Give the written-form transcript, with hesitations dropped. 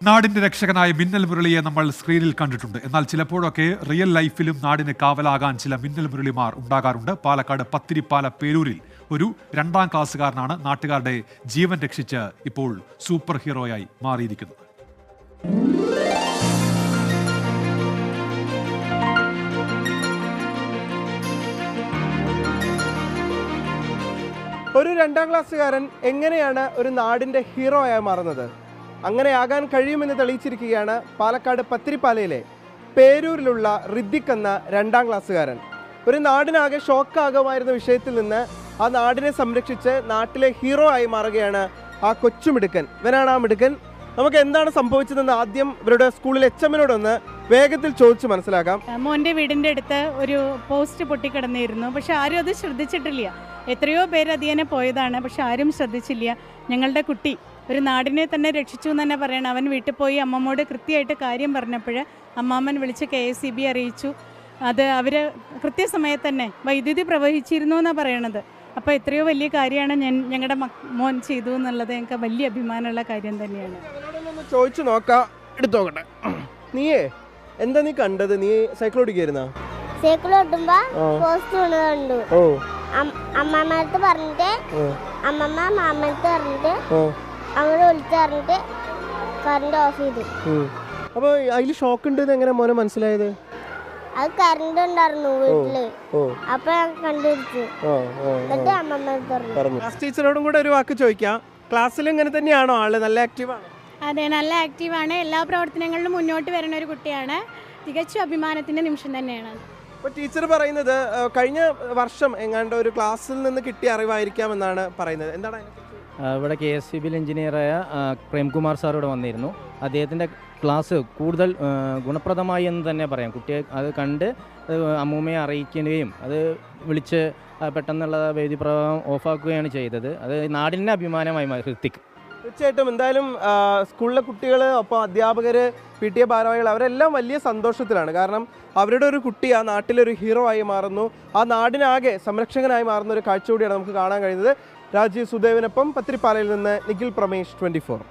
നാടിന്റെ രക്ഷകനായ മിന്നൽ മുരളിയെ നമ്മൾ സ്ക്രീനിൽ കണ്ടിട്ടുണ്ട്. എന്നാൽ ചിലപ്പോഴൊക്കെ റിയൽ ലൈഫിലും നാടിന് കാവലാകാൻ ചില മിന്നൽ മുരളിമാർ ഉണ്ടാകാറുണ്ട്. പാലക്കാട് പത്തിരിപ്പാല പേരൂരിൽ ഒരു 2ാം ക്ലാസ്സുകാരനാണ് നാട്ടുകാരുടെ ജീവൻ രക്ഷിച്ച് ഇപ്പോൾ സൂപ്പർ ഹീറോയായി മാറിയിരിക്കുന്നത്. ഒരു 2ാം ക്ലാസ്സുകാരൻ എങ്ങനെയാണ് ഒരു നാടിന്റെ ഹീറോ ആയി മാറുന്നത്? അങ്ങനെയാകാൻ കഴിയുമെന്ന് തെളിയിച്ചിരിക്കുകയാണ് പാലക്കാട് പത്തിരിപ്പാലയിലെ പേരൂരിലുള്ള ഋദ്ദിഖ് എന്ന 2ാം ക്ലാസ്സുകാരൻ. ഒരു നാടിനാകെ ഷോക്കാകുമായിരുന്ന വിഷയത്തിൽ നിന്ന് ആ നാടിനെ സംരക്ഷിച്ച് നാട്ടിലെ ഹീറോ ആയി മാറുകയാണ് ആ കൊച്ചുമിടുക്കൻ. ഇവനാണ് ആ മിടുക്കൻ. നമുക്ക് എന്താണ് സംഭവിച്ചതെന്ന് ആദ്യം ഇവരുടെ സ്കൂളിലെ HMനോടൊന്ന് വേഗത്തിൽ ചോദിച്ചു മനസ്സിലാക്കാം. മോൻ്റെ വീടിൻ്റെ അടുത്ത് ഒരു പോസ്റ്റ് പൊട്ടിക്കിടന്നിരുന്നു. പക്ഷെ ആരും അത് ശ്രദ്ധിച്ചിട്ടില്ല. എത്രയോ പേര് അതിനെ പോയതാണ്, പക്ഷെ ആരും ശ്രദ്ധിച്ചില്ല. ഞങ്ങളുടെ കുട്ടി ഒരു നാടിനെ തന്നെ രക്ഷിച്ചു എന്ന് തന്നെ പറയണം. അവൻ വീട്ടിൽ പോയി അമ്മമ്മോട് കൃത്യമായിട്ട് കാര്യം പറഞ്ഞപ്പോൾ അമ്മാമ്മൻ വിളിച്ച് KSEB അറിയിച്ചു. അത് അവർ കൃത്യസമയത്ത് തന്നെ വൈദ്യുതി പ്രവഹിച്ചിരുന്നു എന്നാണ് പറയണത്. അപ്പോൾ എത്രയോ വലിയ കാര്യമാണ് ഞങ്ങളുടെ മോൻ ചെയ്തു എന്നുള്ളത് ഞങ്ങൾക്ക് വലിയ അഭിമാനമുള്ള കാര്യം തന്നെയാണ്. ചോദിച്ചു നോക്കാം, എടുത്തോക്കട്ടെ. നീയേ എന്താ നീ കണ്ടത്? നീ സൈക്കിൾ ഓടിക്കായിരുന്നോ? സൈക്കിൾ ഓട്ടുമ്പോ പോസ്റ്റ് കണ്ടു. അമ്മമ്മടുത്ത് പറഞ്ഞിട്ട് അമ്മമ്മ മാമടുത്ത് പറഞ്ഞിട്ട് അങ്ങോട്ട് വിളിച്ചു പറഞ്ഞിട്ട് കറണ്ട് ഓഫ് ചെയ്തു. അപ്പൊ അതില് ഷോക്ക് ഉണ്ട് എങ്ങനെ മോനെ മനസ്സിലായത്? അത് കറണ്ട് ഉണ്ടായിരുന്നു വീട്ടില്. അപ്പൊ ഞാൻ കണ്ടുപിടിച്ചു. എന്നിട്ട് അമ്മമ്മ പറഞ്ഞു. ക്ലാസ് ടീച്ചറോടും കൂടെ ഒരു വാക്ക് ചോദിക്കാം. ക്ലാസ്സിൽ ഇങ്ങനെ തന്നെയാണോ ആള്? നല്ല ആക്റ്റീവാണ്? അതെ, നല്ല ആക്റ്റീവാണ്. എല്ലാ പ്രവർത്തനങ്ങളിലും മുന്നോട്ട് വരുന്ന ഒരു കുട്ടിയാണ്. തികച്ചും അഭിമാനത്തിന്റെ നിമിഷം തന്നെയാണ്. അപ്പോൾ ടീച്ചർ പറയുന്നത് കഴിഞ്ഞ വർഷം എങ്ങാണ്ട് ഒരു ക്ലാസ്സിൽ നിന്ന് കിട്ടിയ അറിവായിരിക്കാം എന്നാണ് പറയുന്നത്. എന്താണ് ഇവിടെ KSEBിൽ എഞ്ചിനീയറായ പ്രേംകുമാർ സാർ ഇവിടെ വന്നിരുന്നു. അദ്ദേഹത്തിൻ്റെ ക്ലാസ് കൂടുതൽ ഗുണപ്രദമായി എന്ന് തന്നെ പറയാം. കുട്ടിയെ അത് കണ്ട് അമ്മൂമ്മയെ അറിയിക്കുകയും അത് വിളിച്ച് പെട്ടെന്നുള്ള വൈദ്യുതി പ്രവാഹം ഓഫാക്കുകയാണ് ചെയ്തത്. അത് നാടിൻ്റെ അഭിമാനമായി ഋത്തിക്. തീർച്ചയായിട്ടും എന്തായാലും സ്കൂളിലെ കുട്ടികൾ, ഒപ്പം അധ്യാപകർ, PTA ഭാരവാഹികൾ അവരെല്ലാം വലിയ സന്തോഷത്തിലാണ്. കാരണം അവരുടെ ഒരു കുട്ടി ആ നാട്ടിലൊരു ഹീറോ ആയി മാറുന്നു, ആ നാടിനാകെ സംരക്ഷകനായി മാറുന്ന ഒരു കാഴ്ച കൂടിയാണ് നമുക്ക് കാണാൻ കഴിയുന്നത്. രാജീവ് സുദേവിനൊപ്പം പത്തിരിപ്പാലയിൽ നിന്ന് നിഖിൽ പ്രമേഷ്, 24.